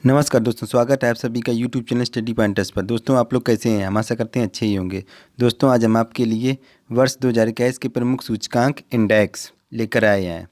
नमस्कार दोस्तों, स्वागत है आप सभी का यूट्यूब चैनल स्टडी पॉइंटर्स पर। दोस्तों आप लोग कैसे हैं? हम आशा करते हैं अच्छे ही होंगे। दोस्तों आज हम आपके लिए वर्ष 2021 के प्रमुख सूचकांक इंडेक्स लेकर आए हैं।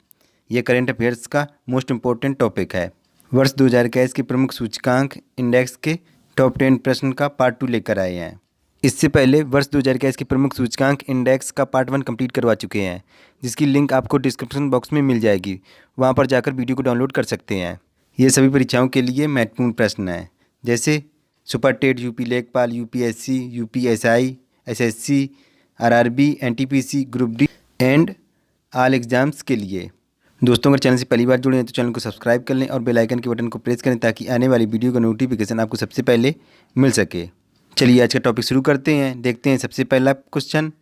ये करंट अफेयर्स का मोस्ट इम्पोर्टेंट टॉपिक है। वर्ष 2021 के प्रमुख सूचकांक इंडेक्स के टॉप 10 प्रश्न का पार्ट 2 लेकर आए हैं। इससे पहले वर्ष 2021 के प्रमुख सूचकांक इंडेक्स का पार्ट 1 कंप्लीट करवा चुके हैं, जिसकी लिंक आपको डिस्क्रिप्शन बॉक्स में मिल जाएगी। वहाँ पर जाकर वीडियो को डाउनलोड कर सकते हैं। ये सभी परीक्षाओं के लिए महत्वपूर्ण प्रश्न हैं, जैसे सुपर टेट, यूपी लेखपाल, UPSC, UPSI, SSC, RRB, NTPC, group D and all exams के लिए। दोस्तों अगर चैनल से पहली बार जुड़े हैं तो चैनल को सब्सक्राइब कर लें और बेल आइकन के बटन को प्रेस करें ताकि आने वाली वीडियो का नोटिफिकेशन आपको सबसे पहले मिल सके। चलिए आज का टॉपिक शुरू करते हैं। देखते हैं सबसे पहला क्वेश्चन,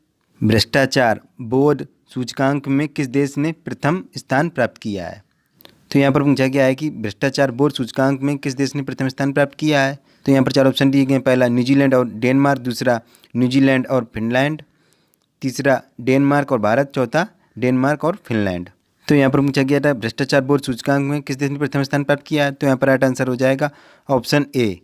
भ्रष्टाचार बोध सूचकांक में किस देश ने प्रथम स्थान प्राप्त किया है? तो यहाँ पर पूछा गया है कि भ्रष्टाचार बोर्ड सूचकांक में किस देश ने प्रथम स्थान प्राप्त किया है। तो यहाँ पर 4 ऑप्शन दिए गए हैं। पहला न्यूजीलैंड और डेनमार्क, दूसरा न्यूजीलैंड और फिनलैंड, तीसरा डेनमार्क और भारत, चौथा डेनमार्क और फिनलैंड। तो यहाँ पर पूछा गया था भ्रष्टाचार बोर्ड सूचकांक में किस देश ने प्रथम स्थान प्राप्त किया है। तो यहाँ पर राइट आंसर हो जाएगा ऑप्शन ए,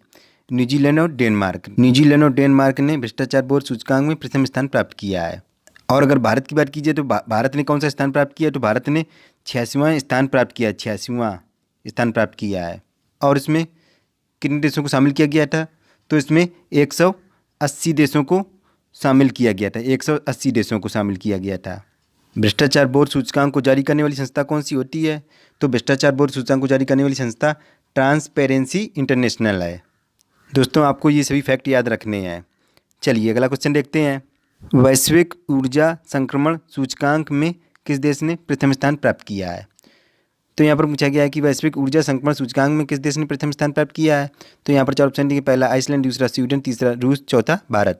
न्यूजीलैंड और डेनमार्क। न्यूजीलैंड और डेनमार्क ने भ्रष्टाचार बोर्ड सूचकांक में प्रथम स्थान प्राप्त किया है। और अगर भारत की बात कीजिए तो भारत ने कौन सा स्थान प्राप्त किया? तो भारत ने 86वां स्थान प्राप्त किया, 86वां स्थान प्राप्त किया है। और इसमें कितने देशों को शामिल किया गया था? तो इसमें 180 देशों को शामिल किया गया था, 180 देशों को शामिल किया गया था। भ्रष्टाचार बोर्ड सूचकांक को जारी करने वाली संस्था कौन सी होती है? तो भ्रष्टाचार बोर्ड सूचकांक को जारी करने वाली संस्था ट्रांसपेरेंसी इंटरनेशनल है। दोस्तों आपको ये सभी फैक्ट याद रखने हैं। चलिए अगला क्वेश्चन देखते हैं। वैश्विक ऊर्जा संक्रमण सूचकांक में किस देश ने प्रथम स्थान प्राप्त किया है? तो यहाँ पर पूछा गया है कि वैश्विक ऊर्जा संक्रमण सूचकांक में किस देश ने प्रथम स्थान प्राप्त किया है। तो यहाँ पर 4 ऑप्शन दिए, पहला आइसलैंड, दूसरा स्वीडन, तीसरा रूस, चौथा भारत।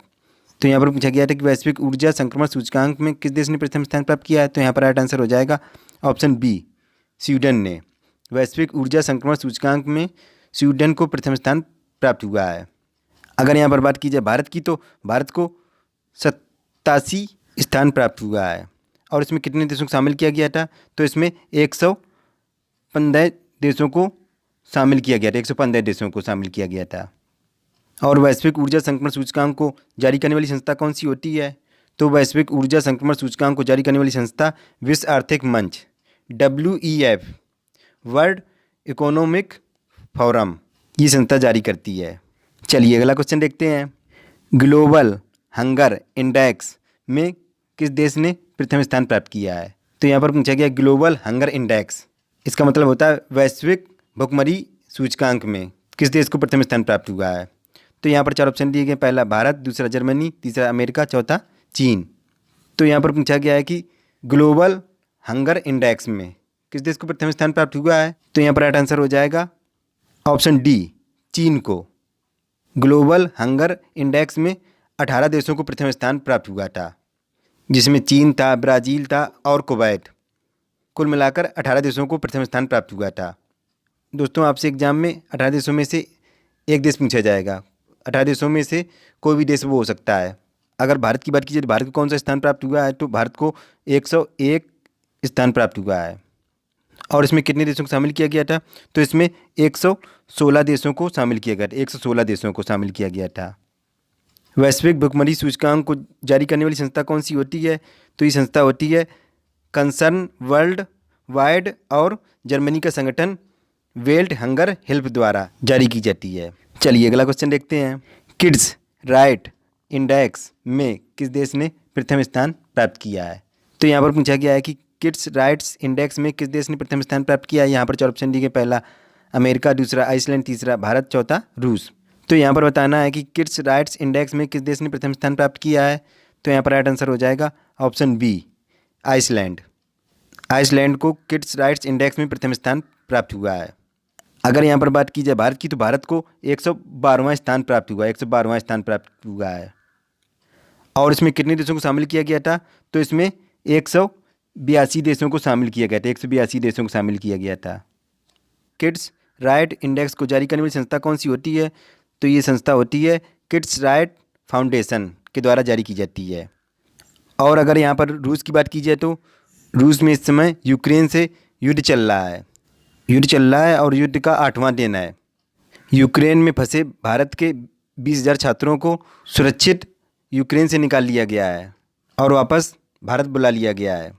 तो यहाँ पर पूछा गया था कि वैश्विक ऊर्जा संक्रमण सूचकांक में किस देश ने प्रथम स्थान प्राप्त किया है। तो यहाँ पर राइट आंसर हो जाएगा ऑप्शन बी, स्वीडन ने। वैश्विक ऊर्जा संक्रमण सूचकांक में स्वीडन को प्रथम स्थान प्राप्त हुआ है। अगर यहाँ पर बात की जाए भारत की, तो भारत को 87 स्थान प्राप्त हुआ है। और इसमें कितने देशों को शामिल किया गया था? तो इसमें 115 देशों को शामिल किया गया था, 115 देशों को शामिल किया गया था। और वैश्विक ऊर्जा संक्रमण सूचकांक को जारी करने वाली संस्था कौन सी होती है? तो वैश्विक ऊर्जा संक्रमण सूचकांक को जारी करने वाली संस्था विश्व आर्थिक मंच, WEF, वर्ल्ड इकोनॉमिक फोरम, ये संस्था जारी करती है। चलिए अगला क्वेश्चन देखते हैं। ग्लोबल हंगर इंडेक्स में किस देश ने प्रथम स्थान प्राप्त किया है? तो यहाँ पर पूछा गया ग्लोबल हंगर इंडेक्स, इसका मतलब होता है वैश्विक भुखमरी सूचकांक में किस देश को प्रथम स्थान प्राप्त हुआ है। तो यहाँ पर 4 ऑप्शन दिए गए, पहला भारत, दूसरा जर्मनी, तीसरा अमेरिका, चौथा चीन। तो यहाँ पर पूछा गया है कि ग्लोबल हंगर इंडेक्स में किस देश को प्रथम स्थान प्राप्त हुआ है। तो यहाँ पर राइट आंसर हो जाएगा ऑप्शन डी, चीन को। ग्लोबल हंगर इंडेक्स में 18 देशों को प्रथम स्थान प्राप्त हुआ था, जिसमें चीन था, ब्राज़ील था और कुवैत। कुल मिलाकर 18 देशों को प्रथम स्थान प्राप्त हुआ था। दोस्तों आपसे एग्जाम में 18 देशों में से एक देश पूछा जाएगा। 18 देशों में से कोई भी देश वो हो सकता है। अगर भारत की बात कीजिए तो भारत को कौन सा स्थान प्राप्त हुआ है? तो भारत को 101 स्थान प्राप्त हुआ है। और इसमें कितने देशों को शामिल किया गया था? तो इसमें 116 देशों को शामिल किया गया था, 116 देशों को शामिल किया गया था। वैश्विक भुखमरी सूचकांक को जारी करने वाली संस्था कौन सी होती है? तो ये संस्था होती है कंसर्न वर्ल्ड वाइड और जर्मनी का संगठन वर्ल्ड हंगर हेल्प द्वारा जारी की जाती है। चलिए अगला क्वेश्चन देखते हैं। किड्स राइट इंडेक्स में किस देश ने प्रथम स्थान प्राप्त किया है? तो यहाँ पर पूछा गया है कि किड्स राइट्स इंडेक्स में किस देश ने प्रथम स्थान प्राप्त किया है। यहाँ पर 4 ऑप्शन दिए गए, पहला अमेरिका, दूसरा आइसलैंड, तीसरा भारत, चौथा रूस। तो यहाँ पर बताना है कि किड्स राइट्स इंडेक्स में किस देश ने प्रथम स्थान प्राप्त किया है। तो यहाँ पर राइट आंसर हो जाएगा ऑप्शन बी, आइसलैंड। आइसलैंड को किड्स राइट्स इंडेक्स में प्रथम स्थान प्राप्त हुआ है। अगर यहाँ पर बात की जाए भारत की, तो भारत को 112वां स्थान प्राप्त हुआ है, 112वां स्थान प्राप्त हुआ है। और इसमें कितने देशों को शामिल किया गया था? तो इसमें 182 देशों को शामिल किया गया था, 182 देशों को शामिल किया गया था। किड्स राइट इंडेक्स को जारी करने वाली संस्था कौन सी होती है? तो ये संस्था होती है किड्स राइट फाउंडेशन के द्वारा जारी की जाती है। और अगर यहाँ पर रूस की बात की जाए तो रूस में इस समय यूक्रेन से युद्ध चल रहा है और युद्ध का 8वां दिन है। यूक्रेन में फंसे भारत के 20,000 छात्रों को सुरक्षित यूक्रेन से निकाल लिया गया है और वापस भारत बुला लिया गया है।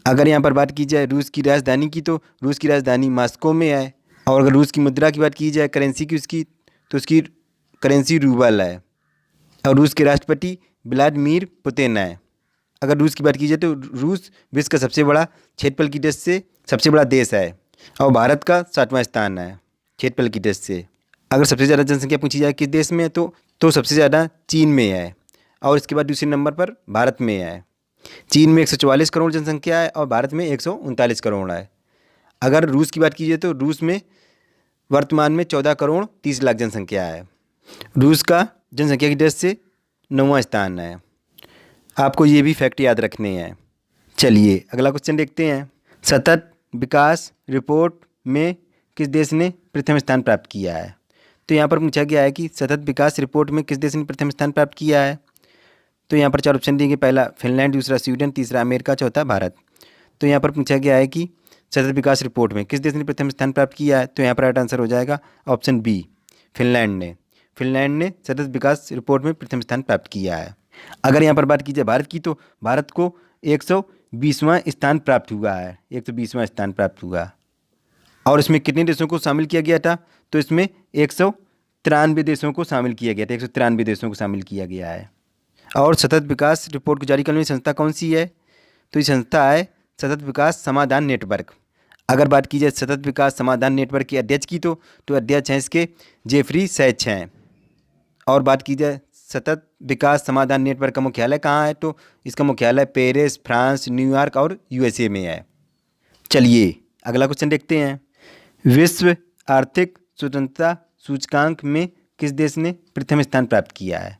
अगर यहाँ पर बात की जाए रूस की राजधानी की, तो रूस की राजधानी मॉस्को में है। और अगर रूस की मुद्रा की बात की जाए, करेंसी की उसकी, तो उसकी करेंसी रूबल है। और रूस के राष्ट्रपति व्लादिमीर पुतिन है। अगर रूस की बात की जाए तो रूस विश्व का सबसे बड़ा क्षेत्रफल की दृष्टि से सबसे बड़ा देश है और भारत का 60वां स्थान है क्षेत्रफल की दृष्टि से। अगर सबसे ज़्यादा जनसंख्या पूछी जाए किस देश में है, तो सबसे ज़्यादा चीन में है और इसके बाद दूसरे नंबर पर भारत में है। चीन में 144 करोड़ जनसंख्या है और भारत में 139 करोड़ है। अगर रूस की बात की जाए तो रूस में वर्तमान में 14 करोड़ 30 लाख जनसंख्या है। रूस का जनसंख्या की दृष्टि से 9वां स्थान है। आपको ये भी फैक्ट याद रखने हैं। चलिए अगला क्वेश्चन देखते हैं। सतत विकास रिपोर्ट में किस देश ने प्रथम स्थान प्राप्त किया है? तो यहाँ पर पूछा गया है कि सतत विकास रिपोर्ट में किस देश ने प्रथम स्थान प्राप्त किया है। तो यहाँ पर 4 ऑप्शन दिए गए। पहला फिनलैंड, दूसरा स्वीडन, तीसरा अमेरिका, चौथा भारत। तो यहाँ पर पूछा गया है कि सतत विकास रिपोर्ट में किस देश ने प्रथम स्थान प्राप्त किया है। तो यहाँ पर राइट आंसर हो जाएगा ऑप्शन बी, फिनलैंड ने। फिनलैंड ने सतत विकास रिपोर्ट में प्रथम स्थान प्राप्त किया है। अगर यहाँ पर बात की जाए भारत की, तो भारत को 120वां स्थान प्राप्त हुआ है। 120वां स्थान प्राप्त हुआ। और इसमें कितने देशों को शामिल किया गया था? तो इसमें 193 देशों को शामिल किया गया था। 193 देशों को शामिल किया गया है। और सतत विकास रिपोर्ट को जारी करने वाली संस्था कौन सी है? तो ये संस्था है सतत विकास समाधान नेटवर्क। अगर बात की जाए सतत विकास समाधान नेटवर्क के अध्यक्ष की, तो अध्यक्ष हैं इसके जेफरी सैच हैं। और बात की जाए सतत विकास समाधान नेटवर्क का मुख्यालय कहाँ है? तो इसका मुख्यालय पेरिस, फ्रांस, न्यूयॉर्क और यूएसए में है। चलिए अगला क्वेश्चन देखते हैं। विश्व आर्थिक स्वतंत्रता सूचकांक में किस देश ने प्रथम स्थान प्राप्त किया है?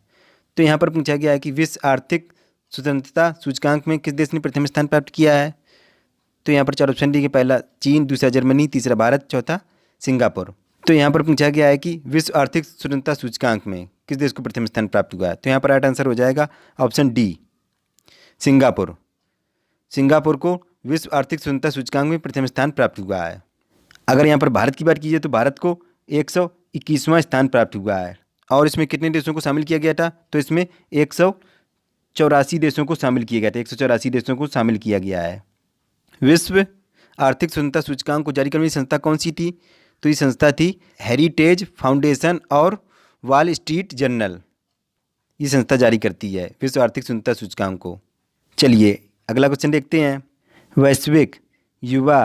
तो यहाँ पर पूछा गया है कि विश्व आर्थिक स्वतंत्रता सूचकांक में किस देश ने प्रथम स्थान प्राप्त किया है। तो यहाँ पर 4 ऑप्शन दिए गए। पहला चीन, दूसरा जर्मनी, तीसरा भारत, चौथा सिंगापुर। तो यहाँ पर पूछा गया है कि विश्व आर्थिक स्वतंत्रता सूचकांक में किस देश को प्रथम स्थान प्राप्त हुआ है। तो यहाँ पर राइट आंसर हो जाएगा ऑप्शन डी, सिंगापुर। सिंगापुर को विश्व आर्थिक स्वतंत्रता सूचकांक में प्रथम स्थान प्राप्त हुआ है। अगर यहाँ पर भारत की बात की जाए तो भारत को 121वां स्थान प्राप्त हुआ है। और इसमें कितने देशों को शामिल किया गया था? तो इसमें 184 देशों को शामिल किया गया था। 184 देशों को शामिल किया गया है। विश्व आर्थिक स्वतंत्रता सूचकांक को जारी करने वाली संस्था कौन सी थी? तो ये संस्था थी हेरिटेज फाउंडेशन और वॉल स्ट्रीट जर्नल। ये संस्था जारी करती है विश्व आर्थिक स्वतंत्रता सूचकांक को। चलिए अगला क्वेश्चन देखते हैं। वैश्विक युवा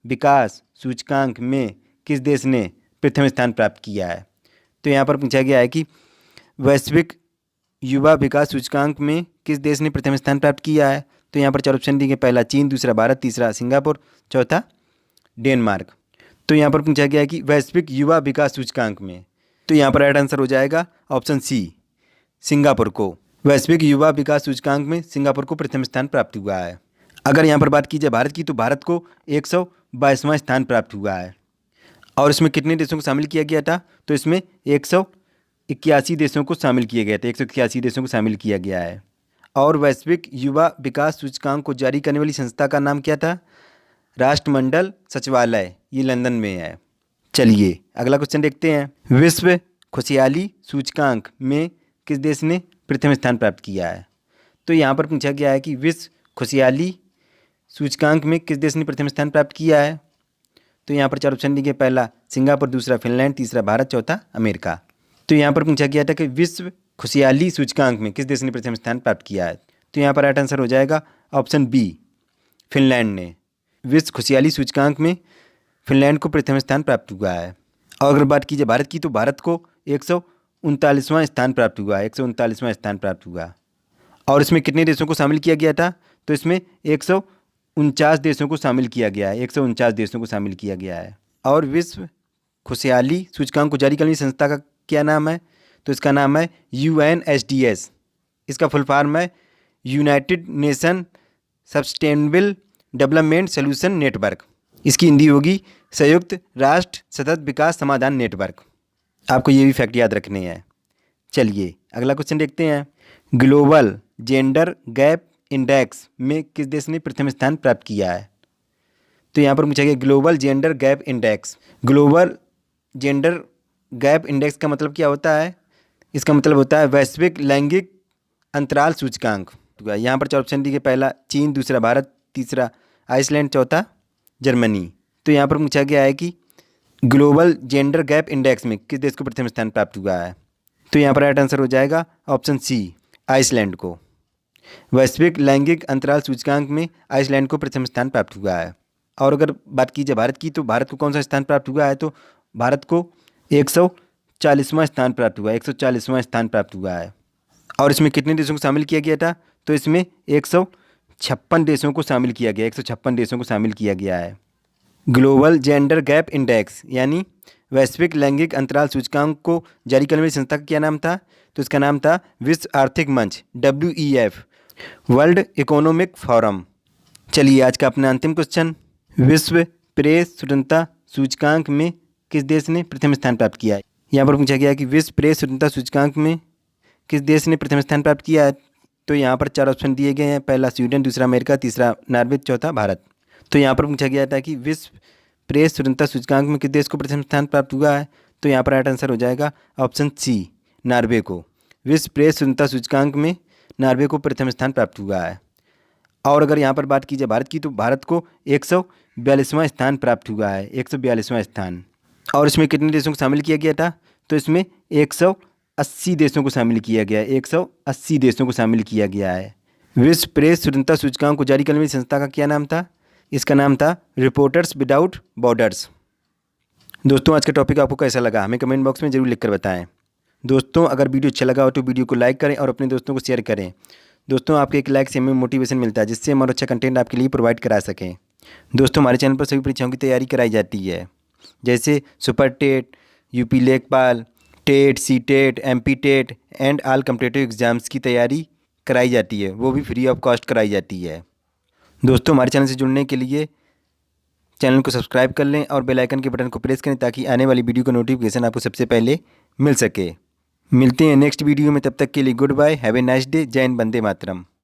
विकास सूचकांक में किस देश ने प्रथम स्थान प्राप्त किया है? तो यहाँ पर पूछा गया है कि वैश्विक युवा विकास सूचकांक में किस देश ने प्रथम स्थान प्राप्त किया है। तो यहाँ पर 4 ऑप्शन दिए गए। पहला चीन, दूसरा भारत, तीसरा सिंगापुर, चौथा डेनमार्क। तो यहाँ पर पूछा गया है कि वैश्विक युवा विकास सूचकांक में, तो यहाँ पर राइट आंसर हो जाएगा ऑप्शन सी, सिंगापुर को। वैश्विक युवा विकास सूचकांक में सिंगापुर को प्रथम स्थान प्राप्त हुआ है। अगर यहाँ पर बात की जाए भारत की, तो भारत को 122वां स्थान प्राप्त हुआ है। और इसमें कितने देशों को शामिल किया गया था? तो इसमें 181 देशों को शामिल किया गया था। 181 देशों को शामिल किया गया है। और वैश्विक युवा विकास सूचकांक को जारी करने वाली संस्था का नाम क्या था? राष्ट्रमंडल सचिवालय। ये लंदन में है। चलिए अगला क्वेश्चन देखते हैं। विश्व खुशहाली सूचकांक में किस देश ने प्रथम स्थान प्राप्त किया है? तो यहाँ पर पूछा गया है कि विश्व खुशहाली सूचकांक में किस देश ने प्रथम स्थान प्राप्त किया है। तो यहाँ पर 4 ऑप्शन दिए गए। पहला सिंगापुर, दूसरा फिनलैंड, तीसरा भारत, चौथा अमेरिका। तो यहाँ पर पूछा गया था कि विश्व खुशहाली सूचकांक में किस देश ने प्रथम स्थान प्राप्त किया है। तो यहाँ पर राइट आंसर हो जाएगा ऑप्शन बी, फिनलैंड ने। विश्व खुशहाली सूचकांक में फिनलैंड को प्रथम स्थान प्राप्त हुआ है। और अगर बात की जाए भारत की, तो भारत को 139वां स्थान प्राप्त हुआ है। 139वां स्थान प्राप्त हुआ। और इसमें कितने देशों को शामिल किया गया था? तो इसमें 149 देशों को शामिल किया गया है। 149 देशों को शामिल किया गया है। और विश्व खुशहाली सूचकांक को जारी करने वाली संस्था का क्या नाम है? तो इसका नाम है UNSDS। इसका फुल फॉर्म है United nation sustainable development solution network. इसकी हिंदी होगी संयुक्त राष्ट्र सतत विकास समाधान नेटवर्क। आपको ये भी फैक्ट याद रखने हैं। चलिए अगला क्वेश्चन देखते हैं। ग्लोबल जेंडर गैप इंडेक्स में किस देश ने प्रथम स्थान प्राप्त किया है? तो यहाँ पर पूछा गया global gender gap index. Global gender gap index का मतलब क्या होता है? इसका मतलब होता है वैश्विक लैंगिक अंतराल सूचकांक। यहाँ पर 4 ऑप्शन दिए, पहला चीन, दूसरा भारत, तीसरा आइसलैंड, चौथा जर्मनी। तो यहाँ पर पूछा गया है कि ग्लोबल जेंडर गैप इंडेक्स में किस देश को प्रथम स्थान प्राप्त हुआ है? तो यहाँ पर राइट आंसर हो जाएगा ऑप्शन सी, आइसलैंड को। वैश्विक लैंगिक अंतराल सूचकांक में आइसलैंड को प्रथम स्थान प्राप्त हुआ है। और अगर बात की जाए भारत की, तो भारत को कौन सा स्थान प्राप्त हुआ है? तो भारत को 140वां स्थान प्राप्त हुआ है, 140वां स्थान प्राप्त हुआ है। और इसमें कितने देशों को शामिल किया गया था? तो इसमें 156 देशों को शामिल किया गया, 156 देशों को शामिल किया गया है। ग्लोबल जेंडर गैप इंडेक्स यानी वैश्विक लैंगिक अंतराल सूचकांक को जारी करने वाली संस्था का क्या नाम था? तो इसका नाम था विश्व आर्थिक मंच, WEF, वर्ल्ड इकोनॉमिक फोरम। चलिए आज का अपना अंतिम क्वेश्चन, विश्व प्रेस स्वतंत्रता सूचकांक में किस देश ने प्रथम स्थान प्राप्त किया है? यहाँ पर पूछा गया है कि विश्व प्रेस स्वतंत्रता सूचकांक में किस देश ने प्रथम स्थान प्राप्त किया है? तो यहाँ पर 4 ऑप्शन दिए गए हैं, पहला स्वीडन, दूसरा अमेरिका, तीसरा नॉर्वे, चौथा भारत। तो यहाँ पर पूछा गया था कि विश्व प्रेस स्वतंत्रता सूचकांक में किस देश को प्रथम स्थान प्राप्त हुआ है? तो यहाँ पर राइट आंसर हो जाएगा ऑप्शन सी, नॉर्वे को। विश्व प्रेस स्वतंत्रता सूचकांक में नॉर्वे को प्रथम स्थान प्राप्त हुआ है। और अगर यहाँ पर बात की जाए भारत की, तो भारत को 142वां स्थान प्राप्त हुआ है, 142वां स्थान। और इसमें कितने देशों को शामिल किया गया था? तो इसमें 180 देशों को शामिल किया गया है, 180 देशों को शामिल किया गया है। विश्व प्रेस स्वतंत्रता सूचकांक को जारी करने वाली संस्था का क्या नाम था? इसका नाम था रिपोर्टर्स विदाउट बॉर्डर्स। दोस्तों आज का टॉपिक आपको कैसा लगा हमें कमेंट बॉक्स में जरूर लिखकर बताएं। दोस्तों अगर वीडियो अच्छा लगा हो तो वीडियो को लाइक करें और अपने दोस्तों को शेयर करें। दोस्तों आपके एक लाइक से हमें मोटिवेशन मिलता है, जिससे हम और अच्छा कंटेंट आपके लिए प्रोवाइड करा सकें। दोस्तों हमारे चैनल पर सभी परीक्षाओं की तैयारी कराई जाती है, जैसे super TET, UP Lekhpal, TET, CTET, MP TET and all competitive exams की तैयारी कराई जाती है, वो भी फ्री ऑफ कॉस्ट कराई जाती है। दोस्तों हमारे चैनल से जुड़ने के लिए चैनल को सब्सक्राइब कर लें और बेल आइकन के बटन को प्रेस करें, ताकि आने वाली वीडियो का नोटिफिकेशन आपको सबसे पहले मिल सके। मिलते हैं नेक्स्ट वीडियो में, तब तक के लिए good bye, have a nice day, जय हिंद, वंदे मातरम।